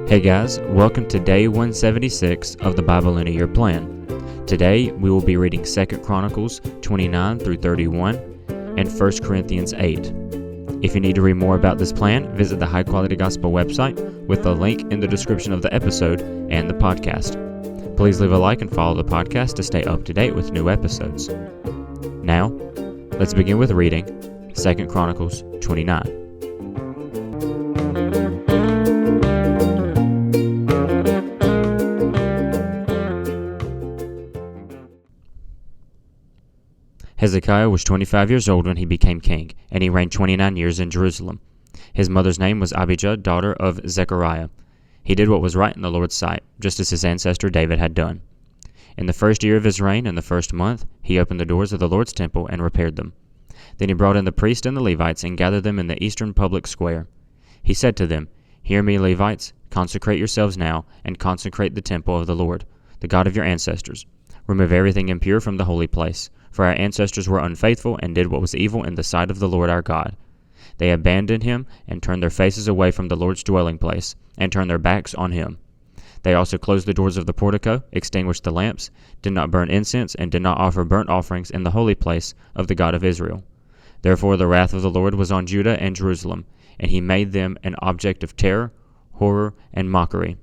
Hey guys, welcome to day 176 of the Bible in a Year plan. Today we will be reading 2 Chronicles 29 through 31 and 1 Corinthians 8. If you need to read more about this plan, visit the High Quality Gospel website with the link in the description of the episode and the podcast. Please leave a like and follow the podcast to stay up to date with new episodes. Now, let's begin with reading 2 Chronicles 29. Hezekiah was 25 years old when he became king, and he reigned 29 years in Jerusalem. His mother's name was Abijah, daughter of Zechariah. He did what was right in the Lord's sight, just as his ancestor David had done. In the first year of his reign, in the first month, he opened the doors of the Lord's temple and repaired them. Then he brought in the priests and the Levites and gathered them in the eastern public square. He said to them, "Hear me, Levites, consecrate yourselves now, and consecrate the temple of the Lord, the God of your ancestors. Remove everything impure from the holy place. For our ancestors were unfaithful and did what was evil in the sight of the Lord our God. They abandoned him and turned their faces away from the Lord's dwelling place, and turned their backs on him. They also closed the doors of the portico, extinguished the lamps, did not burn incense, and did not offer burnt offerings in the holy place of the God of Israel. Therefore the wrath of the Lord was on Judah and Jerusalem, and he made them an object of terror, horror, and mockery,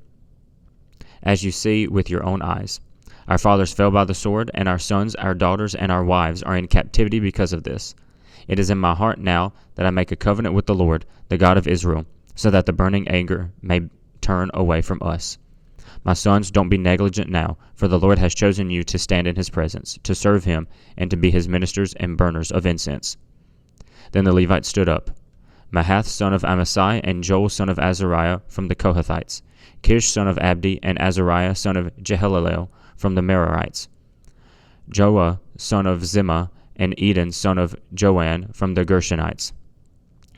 as you see with your own eyes. Our fathers fell by the sword, and our sons, our daughters, and our wives are in captivity because of this. It is in my heart now that I make a covenant with the Lord, the God of Israel, so that the burning anger may turn away from us. My sons, don't be negligent now, for the Lord has chosen you to stand in his presence, to serve him, and to be his ministers and burners of incense." Then the Levites stood up: Mahath son of Amasai, and Joel son of Azariah from the Kohathites, Kish son of Abdi, and Azariah son of Jehalelel from the Merarites, Joah son of Zimmah, and Eden son of Joanne from the Gershonites,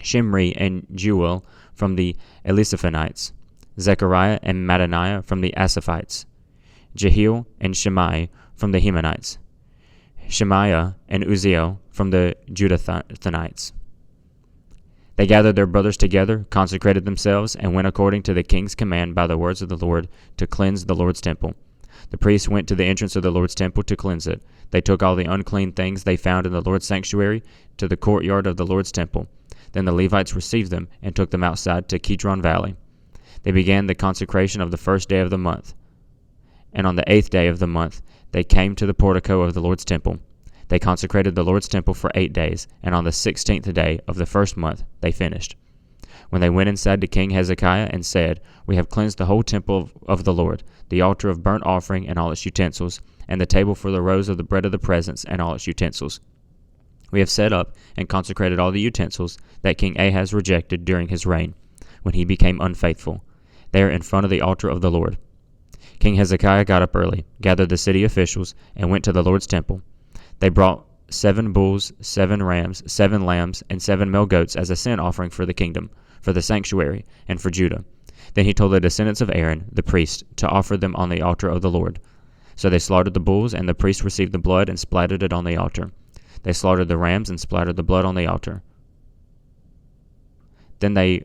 Shimri and Jewel from the Elisaphanites, Zechariah and Mattaniah from the Asaphites, Jehiel and Shimei from the Hemanites, Shemaiah and Uzziel from the Judathanites. They gathered their brothers together, consecrated themselves, and went according to the king's command by the words of the Lord to cleanse the Lord's temple. The priests went to the entrance of the Lord's temple to cleanse it. They took all the unclean things they found in the Lord's sanctuary to the courtyard of the Lord's temple. Then the Levites received them and took them outside to Kidron Valley. They began the consecration of the first day of the month. And on the 8th day of the month they came to the portico of the Lord's temple. They consecrated the Lord's temple for 8 days, and on the 16th day of the first month they finished. When they went inside to King Hezekiah and said, "We have cleansed the whole temple of the Lord, the altar of burnt offering and all its utensils, and the table for the rows of the bread of the presence and all its utensils. We have set up and consecrated all the utensils that King Ahaz rejected during his reign, when he became unfaithful. They are in front of the altar of the Lord." King Hezekiah got up early, gathered the city officials, and went to the Lord's temple. They brought 7 bulls, 7 rams, 7 lambs, and 7 male goats as a sin offering for the kingdom, for the sanctuary, and for Judah. Then he told the descendants of Aaron, the priest, to offer them on the altar of the Lord. So they slaughtered the bulls, and the priests received the blood and splattered it on the altar. They slaughtered the rams and splattered the blood on the altar. Then they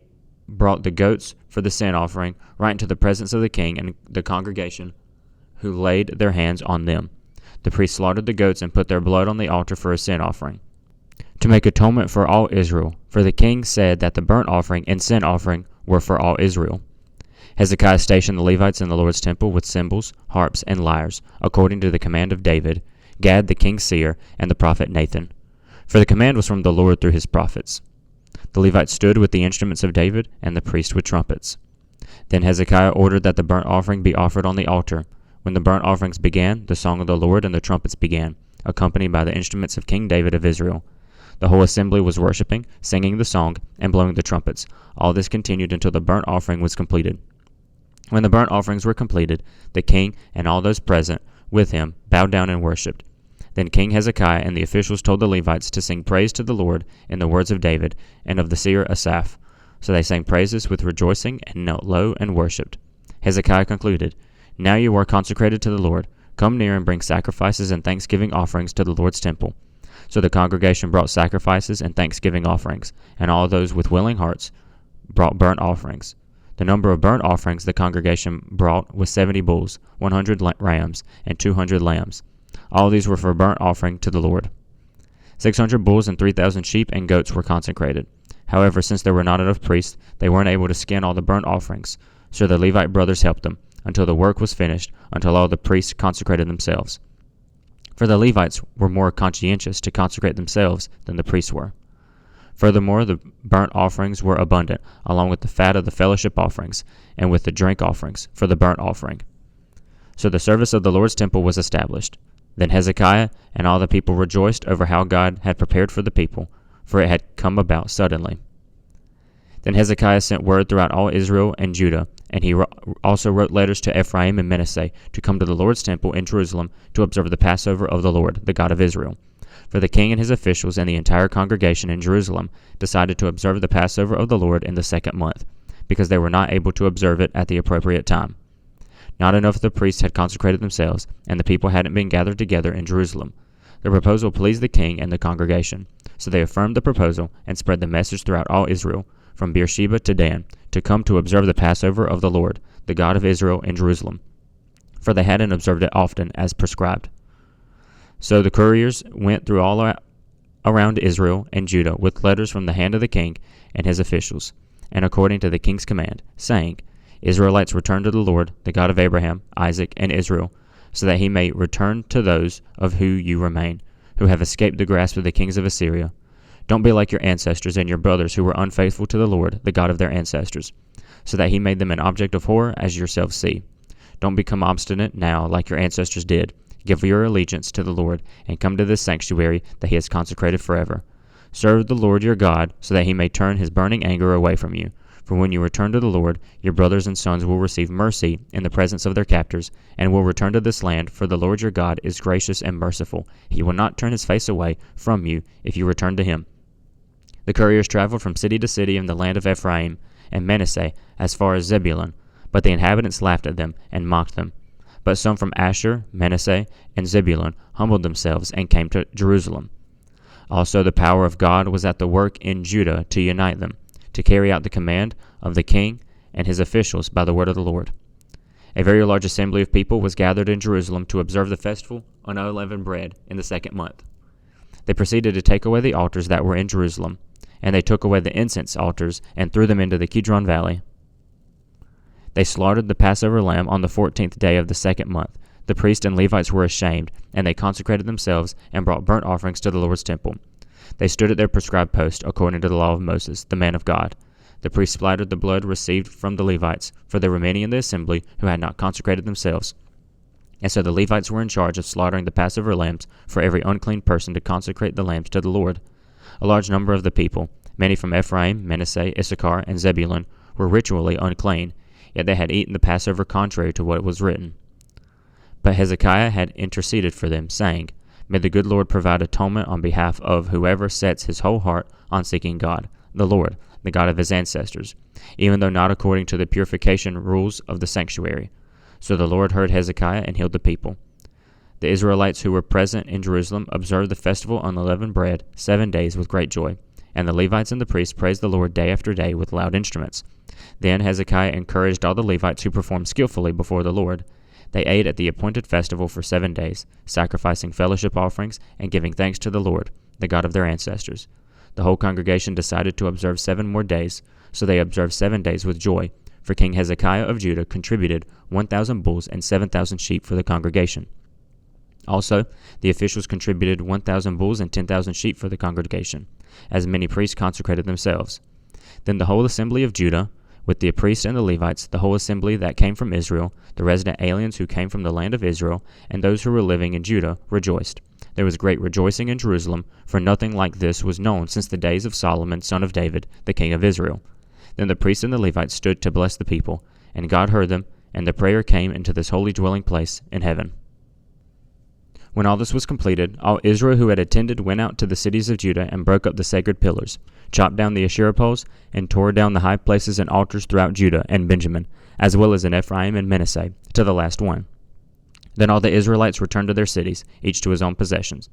brought the goats for the sin offering right into the presence of the king and the congregation, who laid their hands on them. The priests slaughtered the goats and put their blood on the altar for a sin offering, to make atonement for all Israel, for the king said that the burnt offering and sin offering were for all Israel. Hezekiah stationed the Levites in the Lord's temple with cymbals, harps, and lyres, according to the command of David, Gad the king's seer, and the prophet Nathan. For the command was from the Lord through his prophets. The Levites stood with the instruments of David, and the priests with trumpets. Then Hezekiah ordered that the burnt offering be offered on the altar. When the burnt offerings began, the song of the Lord and the trumpets began, accompanied by the instruments of King David of Israel. The whole assembly was worshiping, singing the song, and blowing the trumpets. All this continued until the burnt offering was completed. When the burnt offerings were completed, the king and all those present with him bowed down and worshipped. Then King Hezekiah and the officials told the Levites to sing praise to the Lord in the words of David and of the seer Asaph. So they sang praises with rejoicing and knelt low and worshipped. Hezekiah concluded, "Now you are consecrated to the Lord. Come near and bring sacrifices and thanksgiving offerings to the Lord's temple." So the congregation brought sacrifices and thanksgiving offerings, and all those with willing hearts brought burnt offerings. The number of burnt offerings the congregation brought was 70 bulls, 100 rams, and 200 lambs. All these were for burnt offering to the Lord. 600 bulls and 3,000 sheep and goats were consecrated. However, since there were not enough priests, they weren't able to skin all the burnt offerings, so the Levite brothers helped them, until the work was finished, until all the priests consecrated themselves. For the Levites were more conscientious to consecrate themselves than the priests were. Furthermore, the burnt offerings were abundant, along with the fat of the fellowship offerings, and with the drink offerings for the burnt offering. So the service of the Lord's temple was established. Then Hezekiah and all the people rejoiced over how God had prepared for the people, for it had come about suddenly. Then Hezekiah sent word throughout all Israel and Judah, and he also wrote letters to Ephraim and Manasseh to come to the Lord's temple in Jerusalem to observe the Passover of the Lord, the God of Israel. For the king and his officials and the entire congregation in Jerusalem decided to observe the Passover of the Lord in the 2nd month, because they were not able to observe it at the appropriate time. Not enough of the priests had consecrated themselves, and the people hadn't been gathered together in Jerusalem. The proposal pleased the king and the congregation, so they affirmed the proposal and spread the message throughout all Israel, from Beersheba to Dan, to come to observe the Passover of the Lord, the God of Israel, in Jerusalem, for they hadn't observed it often as prescribed. So the couriers went through all around Israel and Judah with letters from the hand of the king and his officials, and according to the king's command, saying, Israelites, return to the Lord, the God of Abraham, Isaac, and Israel, so that he may return to those of who you remain, who have escaped the grasp of the kings of Assyria. Don't be like your ancestors and your brothers who were unfaithful to the Lord, the God of their ancestors, so that he made them an object of horror as yourselves see. Don't become obstinate now like your ancestors did. Give your allegiance to the Lord, and come to this sanctuary that he has consecrated forever. Serve the Lord your God, so that he may turn his burning anger away from you. For when you return to the Lord, your brothers and sons will receive mercy in the presence of their captors, and will return to this land, for the Lord your God is gracious and merciful. He will not turn his face away from you if you return to him. The couriers traveled from city to city in the land of Ephraim and Manasseh as far as Zebulun, but the inhabitants laughed at them and mocked them. But some from Asher, Manasseh, and Zebulun humbled themselves and came to Jerusalem. Also the power of God was at the work in Judah to unite them, to carry out the command of the king and his officials by the word of the Lord. A very large assembly of people was gathered in Jerusalem to observe the festival on unleavened bread in the 2nd month. They proceeded to take away the altars that were in Jerusalem, and they took away the incense altars and threw them into the Kidron Valley. They slaughtered the Passover lamb on the 14th day of the 2nd month. The priests and Levites were ashamed, and they consecrated themselves and brought burnt offerings to the Lord's temple. They stood at their prescribed post according to the law of Moses, the man of God. The priests splattered the blood received from the Levites, for there were many in the assembly who had not consecrated themselves. And so the Levites were in charge of slaughtering the Passover lambs for every unclean person to consecrate the lambs to the Lord. A large number of the people, many from Ephraim, Manasseh, Issachar, and Zebulun, were ritually unclean, yet they had eaten the Passover contrary to what was written. But Hezekiah had interceded for them, saying, May the good Lord provide atonement on behalf of whoever sets his whole heart on seeking God, the Lord, the God of his ancestors, even though not according to the purification rules of the sanctuary. So the Lord heard Hezekiah and healed the people. The Israelites who were present in Jerusalem observed the festival on unleavened bread 7 days with great joy, and the Levites and the priests praised the Lord day after day with loud instruments. Then Hezekiah encouraged all the Levites who performed skillfully before the Lord. They ate at the appointed festival for 7 days, sacrificing fellowship offerings and giving thanks to the Lord, the God of their ancestors. The whole congregation decided to observe 7 more days, so they observed 7 days with joy, for King Hezekiah of Judah contributed 1,000 bulls and 7,000 sheep for the congregation. Also, the officials contributed 1,000 bulls and 10,000 sheep for the congregation, as many priests consecrated themselves. Then the whole assembly of Judah, with the priests and the Levites, the whole assembly that came from Israel, the resident aliens who came from the land of Israel, and those who were living in Judah, rejoiced. There was great rejoicing in Jerusalem, for nothing like this was known since the days of Solomon, son of David, the king of Israel. Then the priests and the Levites stood to bless the people, and God heard them, and the prayer came into this holy dwelling place in heaven. When all this was completed, all Israel who had attended went out to the cities of Judah and broke up the sacred pillars, chopped down the Asherah poles, and tore down the high places and altars throughout Judah and Benjamin, as well as in Ephraim and Manasseh, to the last one. Then all the Israelites returned to their cities, each to his own possessions.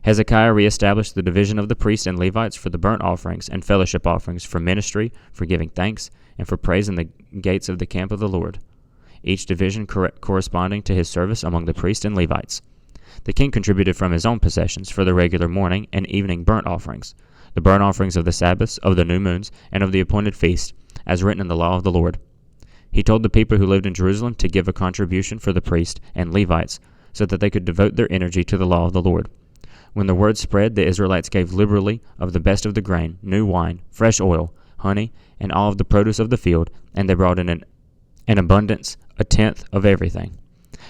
Hezekiah reestablished the division of the priests and Levites for the burnt offerings and fellowship offerings, for ministry, for giving thanks, and for praise in the gates of the camp of the Lord, each division corresponding to his service among the priests and Levites. The king contributed from his own possessions for the regular morning and evening burnt offerings, the burnt offerings of the Sabbaths, of the new moons, and of the appointed feasts, as written in the law of the Lord. He told the people who lived in Jerusalem to give a contribution for the priests and Levites, so that they could devote their energy to the law of the Lord. When the word spread, the Israelites gave liberally of the best of the grain, new wine, fresh oil, honey, and all of the produce of the field, and they brought in an abundance, a tenth of everything.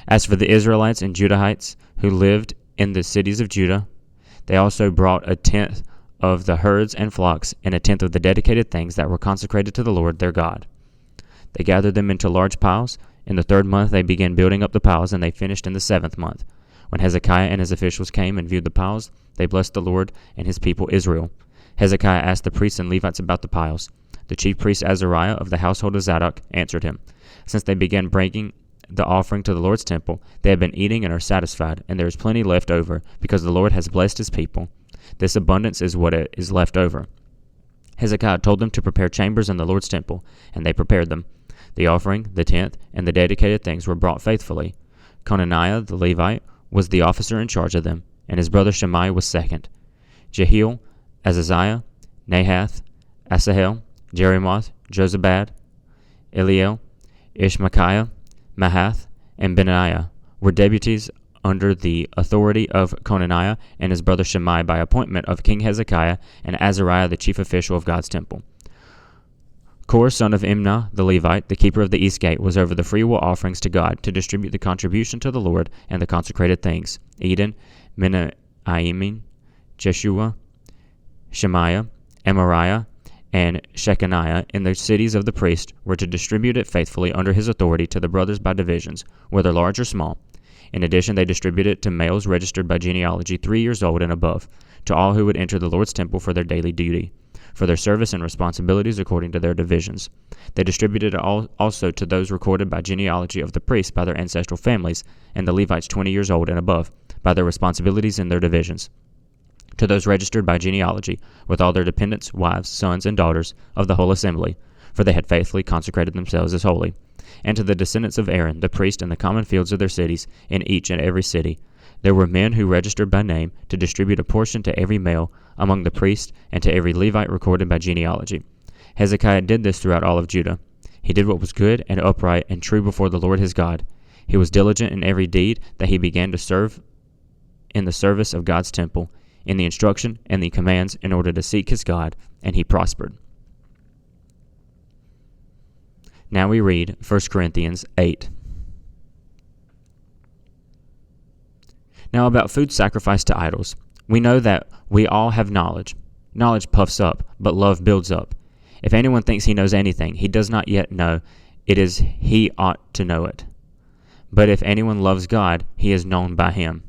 As for the Israelites and Judahites who lived in the cities of Judah, they also brought a tenth of the herds and flocks, and a tenth of the dedicated things that were consecrated to the Lord their God. They gathered them into large piles. In the 3rd month they began building up the piles, and they finished in the 7th month. When Hezekiah and his officials came and viewed the piles, they blessed the Lord and his people Israel. Hezekiah asked the priests and Levites about the piles. The chief priest Azariah of the household of Zadok answered him, "Since they began bringing the offering to the Lord's temple, they have been eating and are satisfied, and there is plenty left over, because the Lord has blessed his people. This abundance is what is left over." Hezekiah told them to prepare chambers in the Lord's temple, and they prepared them. The offering, the tenth, and the dedicated things were brought faithfully. Conaniah the Levite was the officer in charge of them, and his brother Shemaiah was second. Jehiel, Azaziah, Nahath, Asahel, Jerimoth, Jozabad, Eliel, Ishmachiah, Mahath, and Benaiah were deputies under the authority of Conaniah and his brother Shemaiah by appointment of King Hezekiah, and Azariah the chief official of God's temple. Kor, son of Imnah the Levite, the keeper of the east gate, was over the freewill offerings to God, to distribute the contribution to the Lord and the consecrated things. Eden, Menaimin, Jeshua, Shemaiah, Amariah, and Shechaniah in the cities of the priests were to distribute it faithfully under his authority to the brothers by divisions, whether large or small. In addition, they distributed it to males registered by genealogy 3 years old and above, to all who would enter the Lord's temple for their daily duty, for their service and responsibilities according to their divisions. They distributed it also to those recorded by genealogy of the priests by their ancestral families, and the Levites 20 years old and above, by their responsibilities in their divisions. To those registered by genealogy, with all their dependents, wives, sons, and daughters of the whole assembly, for they had faithfully consecrated themselves as holy. And to the descendants of Aaron, the priest, in the common fields of their cities, in each and every city, there were men who registered by name to distribute a portion to every male among the priests and to every Levite recorded by genealogy. Hezekiah did this throughout all of Judah. He did what was good and upright and true before the Lord his God. He was diligent in every deed that he began to serve in the service of God's temple, in the instruction and the commands, in order to seek his God, and he prospered. Now we read 1 Corinthians 8. Now about food sacrificed to idols. We know that we all have knowledge. Knowledge puffs up, but love builds up. If anyone thinks he knows anything, he does not yet know it is he ought to know it. But if anyone loves God, he is known by him.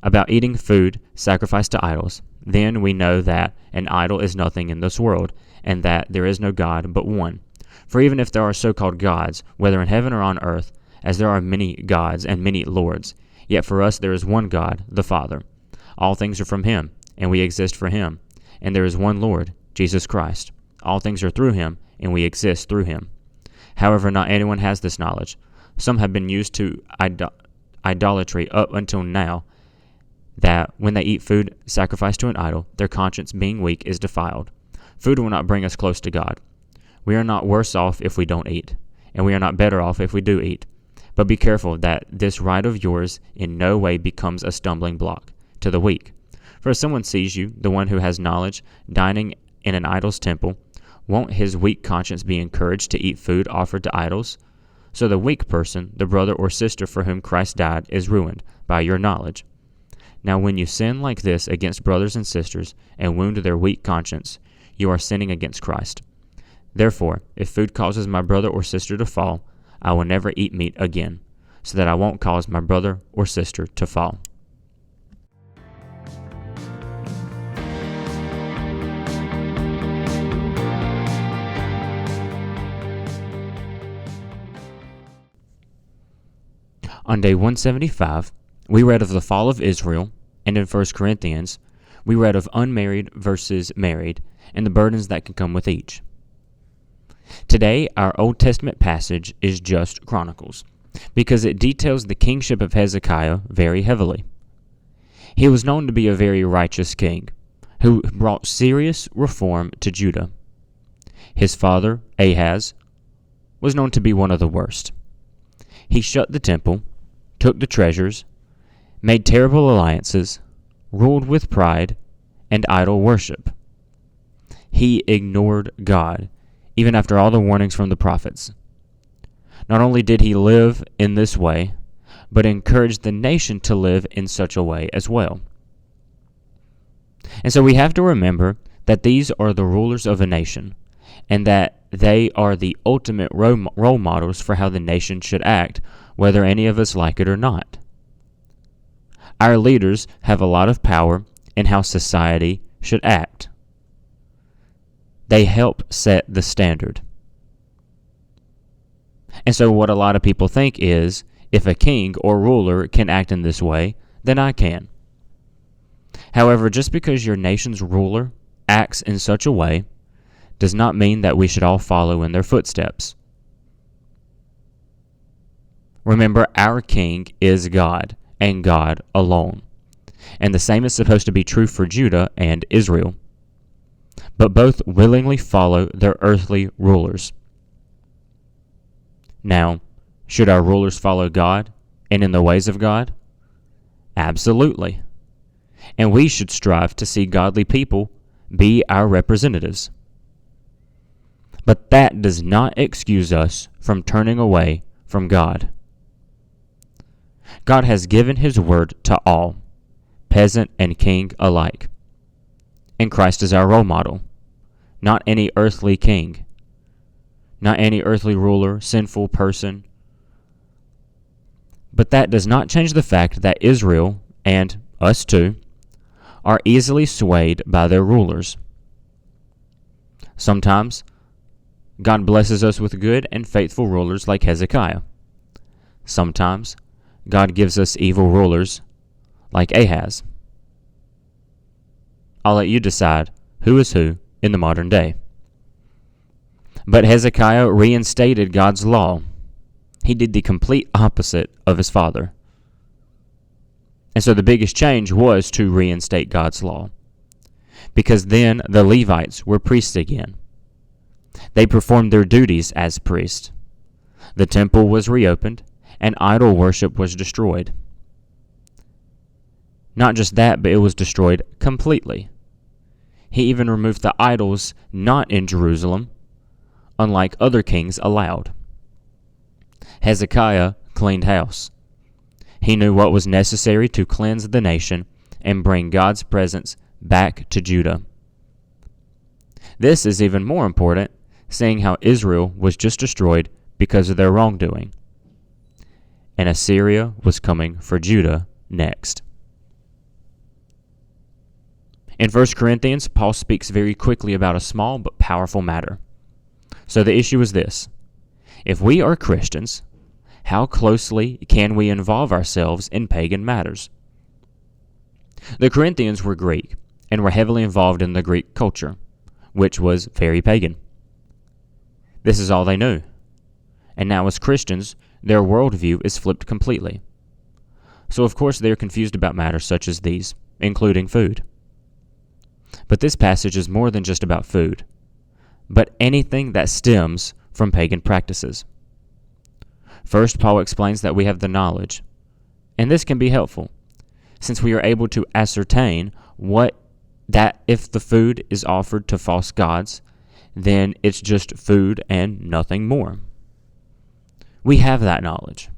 About eating food sacrificed to idols, then we know that an idol is nothing in this world, and that there is no God but one. For even if there are so-called gods, whether in heaven or on earth, as there are many gods and many lords, yet for us there is one God, the Father. All things are from him, and we exist for him. And there is one Lord, Jesus Christ. All things are through him, and we exist through him. However, not anyone has this knowledge. Some have been used to idolatry up until now, that when they eat food sacrificed to an idol, their conscience being weak is defiled. Food will not bring us close to God. We are not worse off if we don't eat, and we are not better off if we do eat. But be careful that this right of yours in no way becomes a stumbling block to the weak. For if someone sees you, the one who has knowledge, dining in an idol's temple, won't his weak conscience be encouraged to eat food offered to idols? So the weak person, the brother or sister for whom Christ died, is ruined by your knowledge. Now when you sin like this against brothers and sisters and wound their weak conscience, you are sinning against Christ. Therefore, if food causes my brother or sister to fall, I will never eat meat again, so that I won't cause my brother or sister to fall. On day 175, we read of the fall of Israel, and in 1 Corinthians, we read of unmarried versus married, and the burdens that can come with each. Today, our Old Testament passage is just Chronicles, because it details the kingship of Hezekiah very heavily. He was known to be a very righteous king, who brought serious reform to Judah. His father, Ahaz, was known to be one of the worst. He shut the temple, took the treasures, made terrible alliances, ruled with pride and idol worship. He ignored God, even after all the warnings from the prophets. Not only did he live in this way, but encouraged the nation to live in such a way as well. And so we have to remember that these are the rulers of a nation, and that they are the ultimate role models for how the nation should act, whether any of us like it or not. Our leaders have a lot of power in how society should act. They help set the standard. And so what a lot of people think is, if a king or ruler can act in this way, then I can. However, just because your nation's ruler acts in such a way does not mean that we should all follow in their footsteps. Remember, our king is God, and God alone. And the same is supposed to be true for Judah and Israel. But both willingly follow their earthly rulers. Now, should our rulers follow God and in the ways of God? Absolutely. And we should strive to see godly people be our representatives. But that does not excuse us from turning away from God. God has given His word to all, peasant and king alike. And Christ is our role model, not any earthly king, not any earthly ruler, sinful person. But that does not change the fact that Israel, and us too, are easily swayed by their rulers. Sometimes, God blesses us with good and faithful rulers like Hezekiah. Sometimes, God gives us evil rulers like Ahaz. I'll let you decide who is who in the modern day. But Hezekiah reinstated God's law. He did the complete opposite of his father. And so the biggest change was to reinstate God's law, because then the Levites were priests again. They performed their duties as priests. The temple was reopened, and idol worship was destroyed. Not just that, but it was destroyed completely. He even removed the idols not in Jerusalem, unlike other kings allowed. Hezekiah cleaned house. He knew what was necessary to cleanse the nation and bring God's presence back to Judah. This is even more important, seeing how Israel was just destroyed because of their wrongdoing. And Assyria was coming for Judah next. In 1 Corinthians, Paul speaks very quickly about a small but powerful matter. So the issue is this: if we are Christians, how closely can we involve ourselves in pagan matters? The Corinthians were Greek and were heavily involved in the Greek culture, which was very pagan. This is all they knew. And now as Christians, their worldview is flipped completely. So of course they are confused about matters such as these, including food. But this passage is more than just about food, but anything that stems from pagan practices. First, Paul explains that we have the knowledge, and this can be helpful, since we are able to ascertain that if the food is offered to false gods, then it's just food and nothing more. We have that knowledge.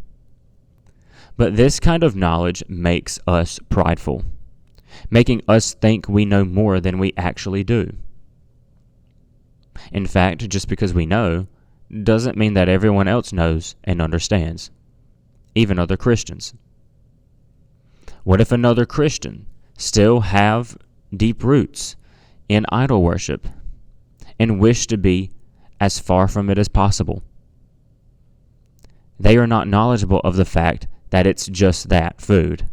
But this kind of knowledge makes us prideful, making us think we know more than we actually do. In fact, just because we know doesn't mean that everyone else knows and understands, even other Christians. What if another Christian still have deep roots in idol worship and wish to be as far from it as possible? They are not knowledgeable of the fact that it's just that, food.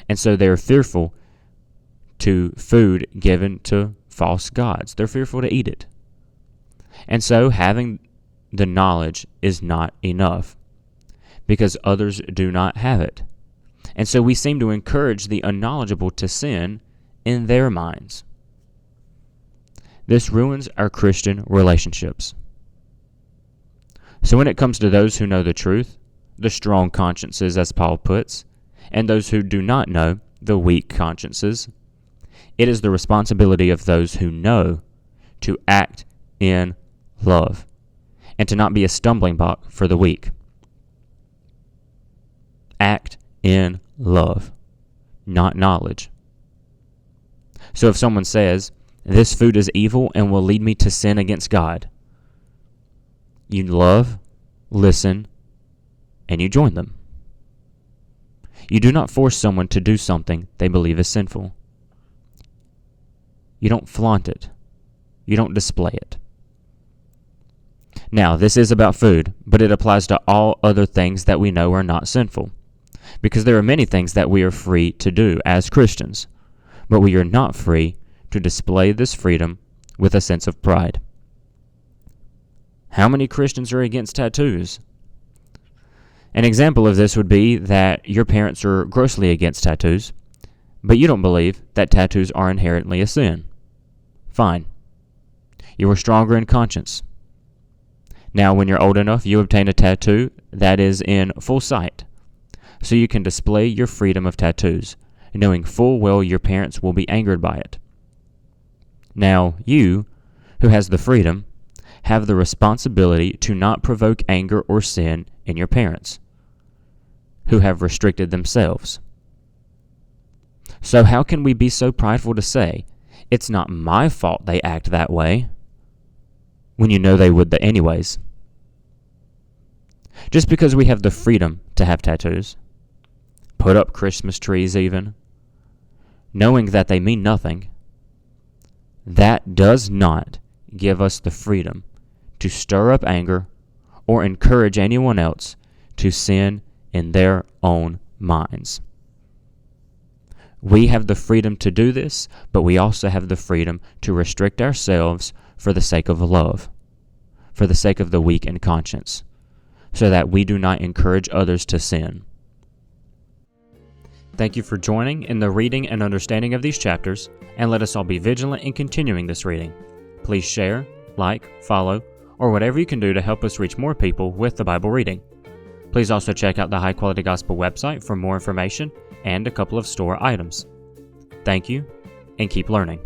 And so they're fearful to food given to false gods. They're fearful to eat it. And so having the knowledge is not enough because others do not have it. And so we seem to encourage the unknowledgeable to sin in their minds. This ruins our Christian relationships. So when it comes to those who know the truth, the strong consciences, as Paul puts, and those who do not know, the weak consciences, it is the responsibility of those who know to act in love and to not be a stumbling block for the weak. Act in love, not knowledge. So if someone says, this food is evil and will lead me to sin against God, you love, listen, and you join them. You do not force someone to do something they believe is sinful. You don't flaunt it. You don't display it. Now, this is about food, but it applies to all other things that we know are not sinful, because there are many things that we are free to do as Christians, but we are not free to display this freedom with a sense of pride. How many Christians are against tattoos? An example of this would be that your parents are grossly against tattoos, but you don't believe that tattoos are inherently a sin. Fine. You are stronger in conscience. Now, when you're old enough, you obtain a tattoo that is in full sight, so you can display your freedom of tattoos, knowing full well your parents will be angered by it. Now, you, who has the freedom, have the responsibility to not provoke anger or sin in your parents, who have restricted themselves. So how can we be so prideful to say, it's not my fault they act that way, when you know they would anyways? Just because we have the freedom to have tattoos, put up Christmas trees even, knowing that they mean nothing, that does not give us the freedom to stir up anger or encourage anyone else to sin in their own minds. We have the freedom to do this, but we also have the freedom to restrict ourselves for the sake of love, for the sake of the weak in conscience, so that we do not encourage others to sin. Thank you for joining in the reading and understanding of these chapters, and let us all be vigilant in continuing this reading. Please share, like, follow, or whatever you can do to help us reach more people with the Bible reading. Please also check out the High Quality Gospel website for more information and a couple of store items. Thank you, and keep learning.